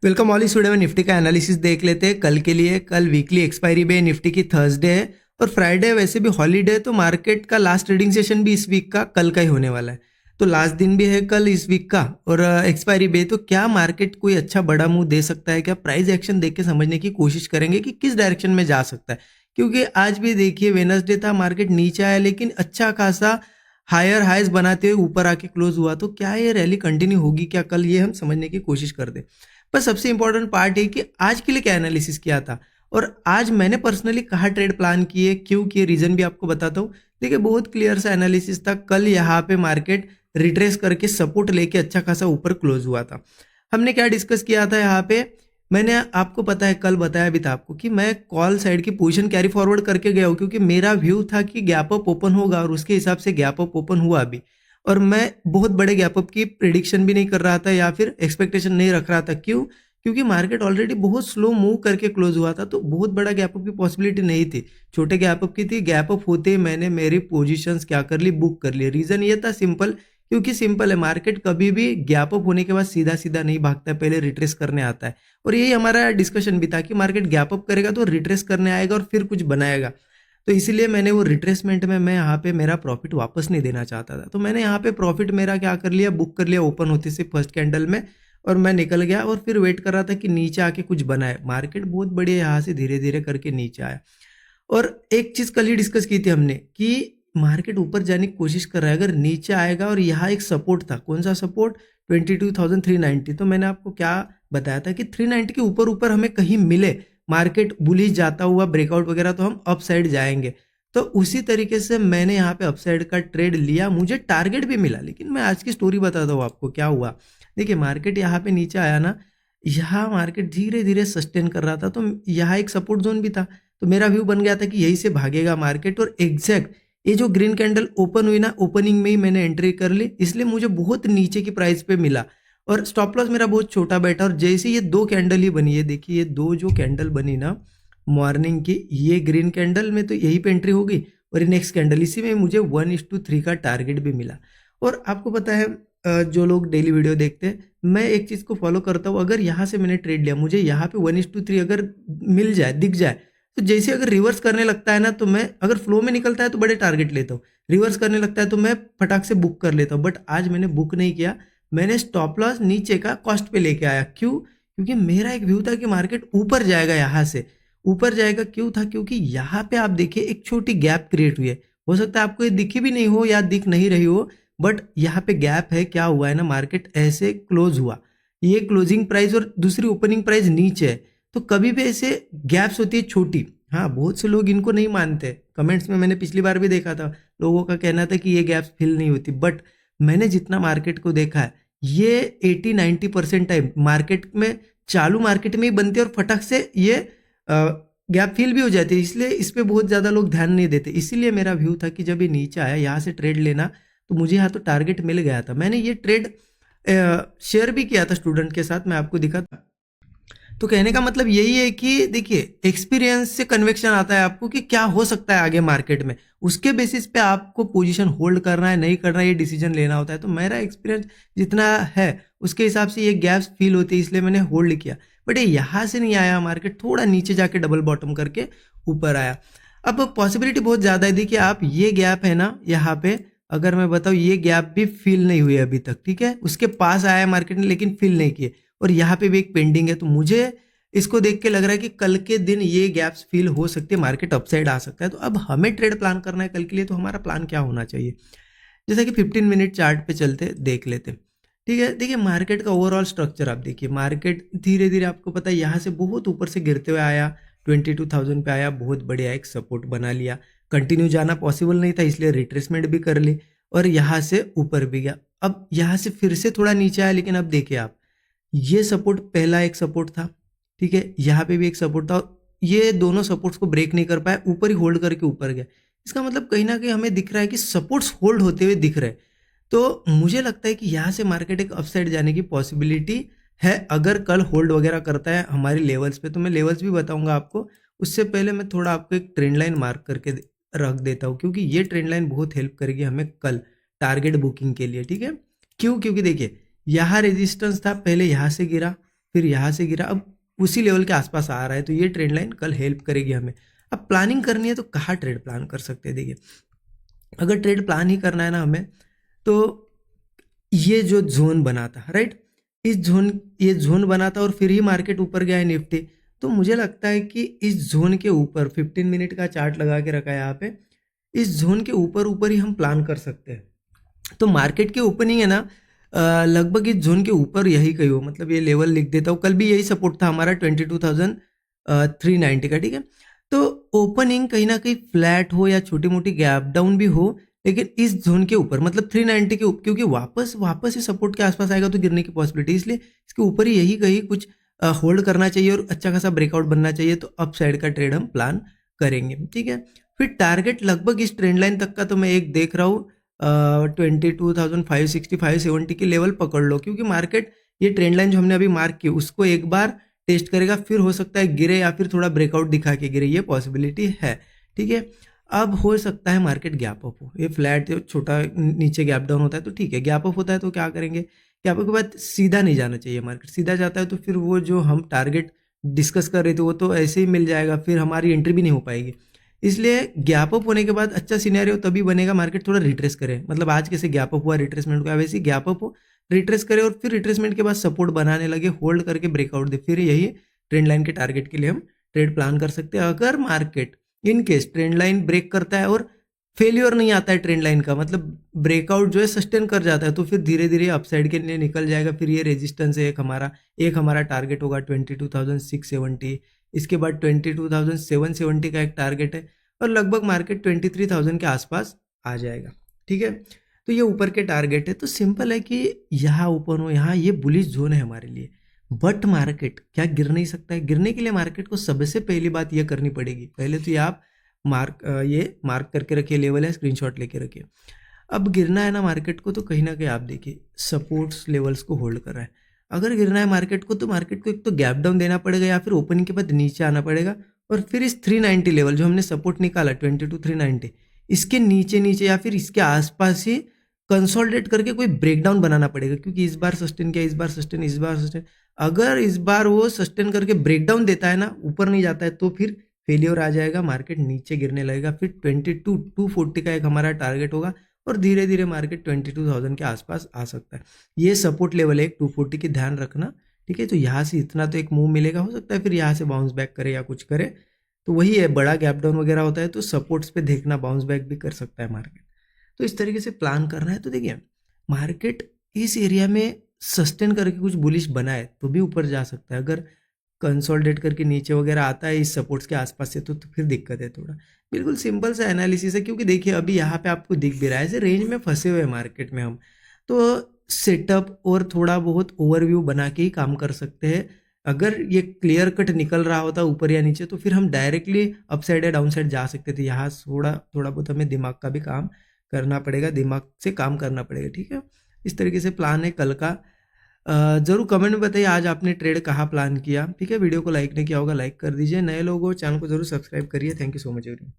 Welcome all, इस video में Nifty का एनालिसिस देख लेते हैं कल के लिए। कल वीकली एक्सपायरी भी है, निफ्टी की थर्सडे है और फ्राइडे वैसे भी हॉलीडे है, तो मार्केट का लास्ट ट्रेडिंग सेशन भी इस वीक का कल का ही होने वाला है। तो लास्ट दिन भी है कल इस वीक का और एक्सपायरी भी है। तो क्या मार्केट कोई अच्छा बड़ा मूव दे सकता है? क्या प्राइस एक्शन देख के समझने की कोशिश करेंगे कि किस डायरेक्शन में जा सकता है। क्योंकि आज भी देखिए वेनसडे था, मार्केट नीचे आया लेकिन अच्छा खासा हायर हाइज बनाते हुए ऊपर आके क्लोज हुआ। तो क्या ये रैली कंटिन्यू होगी क्या कल, ये हम समझने की कोशिश कर दे। पर सबसे इंपॉर्टेंट पार्ट है कि आज के लिए क्या एनालिसिस किया था और आज मैंने पर्सनली कहाँ ट्रेड प्लान किए, क्यों किए, रीजन भी आपको बताता हूँ। देखिए बहुत क्लियर सा एनालिसिस था। कल यहाँ पे मार्केट रिट्रेस करके सपोर्ट लेके अच्छा खासा ऊपर क्लोज हुआ था। हमने क्या डिस्कस किया था यहाँ पे, मैंने आपको पता है कल बताया भी था आपको कि मैं कॉल साइड की पोजीशन कैरी फॉरवर्ड करके गया हूँ, क्योंकि मेरा व्यू था कि गैप अप ओपन होगा और उसके हिसाब से गैप अप ओपन हुआ भी। और मैं बहुत बड़े गैप अप की प्रिडिक्शन भी नहीं कर रहा था या फिर एक्सपेक्टेशन नहीं रख रहा था। क्यों? क्योंकि मार्केट ऑलरेडी बहुत स्लो मूव करके क्लोज हुआ था, तो बहुत बड़ा गैप अप की पॉसिबिलिटी नहीं थी, छोटे गैप अप की थी। गैप अप होते ही मैंने मेरी पोजीशंस क्या कर ली, बुक कर ली। रीजन ये था सिंपल, क्योंकि सिंपल है, मार्केट कभी भी गैप अप होने के बाद सीधा सीधा नहीं भागता है, पहले रिट्रेस करने आता है। और यही हमारा डिस्कशन भी था कि मार्केट गैप अप करेगा तो रिट्रेस करने आएगा और फिर कुछ बनाएगा। तो इसीलिए मैंने वो रिट्रेसमेंट में मैं यहाँ पे मेरा प्रॉफिट वापस नहीं देना चाहता था, तो मैंने यहाँ पे प्रॉफिट मेरा क्या कर लिया, बुक कर लिया ओपन होते से फर्स्ट कैंडल में। और मैं निकल गया और फिर वेट कर रहा था कि नीचे आके कुछ बनाए। मार्केट बहुत बढ़िया यहाँ से धीरे धीरे करके नीचे आया। और एक चीज कल ही डिस्कस की थी हमने कि मार्केट ऊपर जाने की कोशिश कर रहा है, अगर नीचे आएगा। और यहाँ एक सपोर्ट था, कौन सा सपोर्ट, 22,390। तो मैंने आपको क्या बताया था कि 390 के ऊपर ऊपर हमें कहीं मिले, मार्केट बुलिश जाता हुआ ब्रेकआउट वगैरह, तो हम अप साइड जाएंगे। तो उसी तरीके से मैंने यहाँ पे अपसाइड का ट्रेड लिया, मुझे टारगेट भी मिला। लेकिन मैं आज की स्टोरी बताता हूँ आपको क्या हुआ। देखिए मार्केट यहाँ पे नीचे आया ना, यहाँ मार्केट धीरे धीरे सस्टेन कर रहा था, तो यहाँ एक सपोर्ट जोन भी था। तो मेरा व्यू बन गया था कि यही से भागेगा मार्केट। और एग्जैक्ट ये जो ग्रीन कैंडल ओपन हुई ना, ओपनिंग में ही मैंने एंट्री कर ली, इसलिए मुझे बहुत नीचे की प्राइस पे मिला। और स्टॉप लॉस मेरा बहुत छोटा बैठा। और जैसे ये दो कैंडल ही बनी है, देखिए ये दो जो कैंडल बनी ना मॉर्निंग की, ये ग्रीन कैंडल में तो यही पे एंट्री होगी और ये नेक्स्ट कैंडल, इसी में मुझे 1:3 का टारगेट भी मिला। और आपको पता है जो लोग डेली वीडियो देखते हैं, मैं एक चीज़ को फॉलो करता हूँ। अगर यहाँ से मैंने ट्रेड लिया, मुझे यहाँ पे 1:3 अगर मिल जाए, दिख जाए, तो जैसे अगर रिवर्स करने लगता है ना, तो मैं अगर फ्लो में निकलता है तो बड़े टारगेट लेता हूँ, रिवर्स करने लगता है तो मैं फटाक से बुक कर लेता हूँ। बट आज मैंने बुक नहीं किया, मैंने स्टॉप लॉस नीचे का कॉस्ट पे लेके आया। क्यों? क्योंकि मेरा एक व्यू था कि मार्केट ऊपर जाएगा, यहाँ से ऊपर जाएगा। क्यों था? क्योंकि यहाँ पे आप देखिए एक छोटी गैप क्रिएट हुई है। हो सकता है आपको ये दिखी भी नहीं हो या दिख नहीं रही हो, बट यहाँ पे गैप है। क्या हुआ है ना, मार्केट ऐसे क्लोज हुआ, ये क्लोजिंग प्राइस और दूसरी ओपनिंग प्राइस नीचे है। तो कभी भी ऐसे गैप्स होती है छोटी। हाँ, बहुत से लोग इनको नहीं मानते, कमेंट्स में मैंने पिछली बार भी देखा था, लोगों का कहना था कि ये गैप्स फिल नहीं होती। बट मैंने जितना मार्केट को देखा है, ये 80-90% टाइम मार्केट में, चालू मार्केट में ही बनती है और फटक से ये गैप फिल भी हो जाती है। इसलिए इस पे बहुत ज़्यादा लोग ध्यान नहीं देते। इसीलिए मेरा व्यू था कि जब ये नीचे आया, यहाँ से ट्रेड लेना, तो मुझे यहाँ तो टारगेट मिल गया था। मैंने ये ट्रेड शेयर भी किया था स्टूडेंट के साथ, मैं आपको दिखा था। तो कहने का मतलब यही है कि देखिए एक्सपीरियंस से कन्विक्शन आता है आपको कि क्या हो सकता है आगे मार्केट में, उसके बेसिस पे आपको पोजीशन होल्ड करना है नहीं करना है, ये डिसीजन लेना होता है। तो मेरा एक्सपीरियंस जितना है उसके हिसाब से ये गैप्स फील होती है, इसलिए मैंने होल्ड किया। बट ये यहाँ से नहीं आया, मार्केट थोड़ा नीचे जाके डबल बॉटम करके ऊपर आया। अब पॉसिबिलिटी बहुत ज़्यादा है। देखिए आप, ये गैप है ना यहाँ पे, अगर मैं बताऊँ, ये गैप भी फिल नहीं हुई अभी तक, ठीक है, उसके पास आया मार्केट ने लेकिन फिल नहीं किए। और यहाँ पे भी एक पेंडिंग है। तो मुझे इसको देख के लग रहा है कि कल के दिन ये गैप्स फिल हो सकती है, मार्केट अपसाइड आ सकता है। तो अब हमें ट्रेड प्लान करना है कल के लिए, तो हमारा प्लान क्या होना चाहिए, जैसा कि 15 मिनट चार्ट पे चलते देख लेते। ठीक है, देखिए मार्केट का ओवरऑल स्ट्रक्चर आप देखिए, मार्केट धीरे धीरे, आपको पता है, यहाँ से बहुत ऊपर से गिरते हुए आया, 22,000 पे आया, बहुत बढ़िया एक सपोर्ट बना लिया। कंटिन्यू जाना पॉसिबल नहीं था, इसलिए रिट्रेसमेंट भी कर ली और यहाँ से ऊपर भी गया। अब यहाँ से फिर से थोड़ा नीचे आया, लेकिन अब देखिए आप, ये सपोर्ट पहला एक सपोर्ट था, ठीक है, यहाँ पे भी एक सपोर्ट था, ये दोनों सपोर्ट्स को ब्रेक नहीं कर पाया, ऊपर ही होल्ड करके ऊपर गया। इसका मतलब कहीं ना कहीं हमें दिख रहा है कि सपोर्ट्स होल्ड होते हुए दिख रहे हैं। तो मुझे लगता है कि यहाँ से मार्केट एक अपसाइड जाने की पॉसिबिलिटी है, अगर कल होल्ड वगैरह करता है हमारी लेवल्स पे। तो मैं लेवल्स भी बताऊंगा आपको, उससे पहले मैं थोड़ा आपको एक ट्रेंड लाइन मार्क करके रख देता हूँ, क्योंकि ये ट्रेंड लाइन बहुत हेल्प करेगी हमें कल टारगेट बुकिंग के लिए। ठीक है, क्यों? क्योंकि देखिए यहाँ रेजिस्टेंस था, पहले यहाँ से गिरा, फिर यहाँ से गिरा, अब उसी लेवल के आसपास आ रहा है, तो ये ट्रेंड लाइन कल हेल्प करेगी हमें। अब प्लानिंग करनी है तो कहाँ ट्रेड प्लान कर सकते हैं? देखिए, अगर ट्रेड प्लान ही करना है ना हमें, तो ये जो जोन बना था, राइट, ये जोन बना था और फिर ही मार्केट ऊपर गया है निफ्टी, तो मुझे लगता है कि इस जोन के ऊपर 15 मिनट का चार्ट लगा के रखा है यहाँ पे, इस जोन के ऊपर ऊपर ही हम प्लान कर सकते हैं। तो मार्केट की ओपनिंग है ना, लगभग इस जोन के ऊपर यही कही हो, मतलब ये लेवल लिख देता हूँ, कल भी यही सपोर्ट था हमारा 22,390 का, ठीक है। तो ओपनिंग कहीं ना कहीं फ्लैट हो या छोटी मोटी गैप डाउन भी हो, लेकिन इस जोन के ऊपर, मतलब 390 के ऊपर, क्योंकि वापस ही सपोर्ट के आसपास आएगा तो गिरने की पॉसिबिलिटी, इसलिए इसके ऊपर ही यही कहीं कुछ होल्ड करना चाहिए और अच्छा खासा ब्रेकआउट बनना चाहिए, तो अप साइड का ट्रेड हम प्लान करेंगे, ठीक है। फिर टारगेट लगभग इस ट्रेंड लाइन तक का, तो मैं एक देख रहा हूँ 22,565-70 की लेवल पकड़ लो, क्योंकि मार्केट ये ट्रेंड लाइन जो हमने अभी मार्क की उसको एक बार टेस्ट करेगा, फिर हो सकता है गिरे या फिर थोड़ा ब्रेकआउट दिखा के गिरे, ये पॉसिबिलिटी है, ठीक है। अब हो सकता है मार्केट गैप अप हो, ये फ्लैट छोटा नीचे गैप डाउन होता है तो ठीक है, गैप अप होता है तो क्या करेंगे, गैप अप के बाद सीधा नहीं जाना चाहिए, मार्केट सीधा जाता है तो फिर वो जो हम टारगेट डिस्कस कर रहे थे वो तो ऐसे ही मिल जाएगा, फिर हमारी एंट्री भी नहीं हो पाएगी। इसलिए गैप अप होने के बाद अच्छा सिनेरियो तभी बनेगा, मार्केट थोड़ा रिट्रेस करे, मतलब आज कैसे गैप अप हुआ रिट्रेसमेंट हुआ, वैसे गैप अप हो, रिट्रेस करे और फिर रिट्रेसमेंट के बाद सपोर्ट बनाने लगे, होल्ड करके ब्रेकआउट दे, फिर यही ट्रेंड लाइन के टारगेट के लिए हम ट्रेड प्लान कर सकते हैं। अगर market in case trend line break करता है और फेलियर नहीं आता है ट्रेंड लाइन का, मतलब ब्रेकआउट जो है सस्टेन कर जाता है, तो फिर धीरे धीरे अपसाइड के लिए निकल जाएगा, फिर ये रेजिस्टेंस है एक हमारा टारगेट होगा 22,670, इसके बाद 22,770 का एक टारगेट है, और लगभग मार्केट 23,000 के आसपास आ जाएगा, ठीक है। तो ये ऊपर के टारगेट है, तो सिंपल है कि यहाँ ओपन हो, यहाँ ये बुलिश जोन है हमारे लिए, बट मार्केट क्या गिर नहीं सकता है? गिरने के लिए मार्केट को सबसे पहली बात ये करनी पड़ेगी, पहले तो ये आप मार्क करके रखिए, लेवल है, स्क्रीनशॉट लेके रखिए। अब गिरना है ना मार्केट को, तो कहीं ना कहीं आप देखिए सपोर्ट्स लेवल्स को होल्ड कर रहा है। अगर गिरना है मार्केट को, तो मार्केट को एक तो गैप डाउन देना पड़ेगा या फिर ओपनिंग के बाद नीचे आना पड़ेगा, और फिर इस 390 लेवल जो हमने सपोर्ट निकाला 22,390, इसके नीचे नीचे या फिर इसके आसपास ही कंसोलिडेट करके कोई ब्रेकडाउन बनाना पड़ेगा, क्योंकि इस बार सस्टेन किया, इस बार सस्टेन, इस बार सस्टेन, अगर इस बार वो सस्टेन करके ब्रेकडाउन देता है ना, ऊपर नहीं जाता है, तो फिर फेलियर आ जाएगा, मार्केट नीचे गिरने लगेगा, फिर 22,240 का एक हमारा टारगेट होगा, और धीरे धीरे मार्केट 22,000 के आसपास आ सकता है। ये सपोर्ट लेवल है 240 की, ध्यान रखना, ठीक है। तो यहाँ से इतना तो एक मूव मिलेगा, हो सकता है फिर यहाँ से बाउंस बैक करे या कुछ करे, तो वही है, बड़ा गैप डाउन वगैरह होता है तो सपोर्ट्स पे देखना, बाउंस बैक भी कर सकता है मार्केट। तो इस तरीके से प्लान करना है। तो देखिए, मार्केट इस एरिया में सस्टेन करके कुछ बुलिश बनाए तो भी ऊपर जा सकता है, अगर कंसोलिडेट करके नीचे वगैरह आता है इस सपोर्ट्स के आसपास से, तो फिर दिक्कत है थोड़ा। बिल्कुल सिंपल सा एनालिसिस है, क्योंकि देखिए अभी यहाँ पे आपको दिख भी रहा है, ऐसे रेंज में फंसे हुए मार्केट में हम, तो सेटअप और थोड़ा बहुत ओवरव्यू बना के ही काम कर सकते हैं। अगर ये क्लियर कट निकल रहा होता ऊपर या नीचे, तो फिर हम डायरेक्टली अपसाइड या डाउन साइड जा सकते थे। यहाँ थोड़ा बहुत हमें दिमाग का भी काम करना पड़ेगा, दिमाग से काम करना पड़ेगा, ठीक है। इस तरीके से प्लान है कल का। ज़रूर कमेंट में बताइए आज आपने ट्रेड कहाँ प्लान किया, ठीक है। वीडियो को लाइक नहीं किया होगा, लाइक कर दीजिए, नए लोगों चैनल को जरूर सब्सक्राइब करिए। Thank you so much everyone.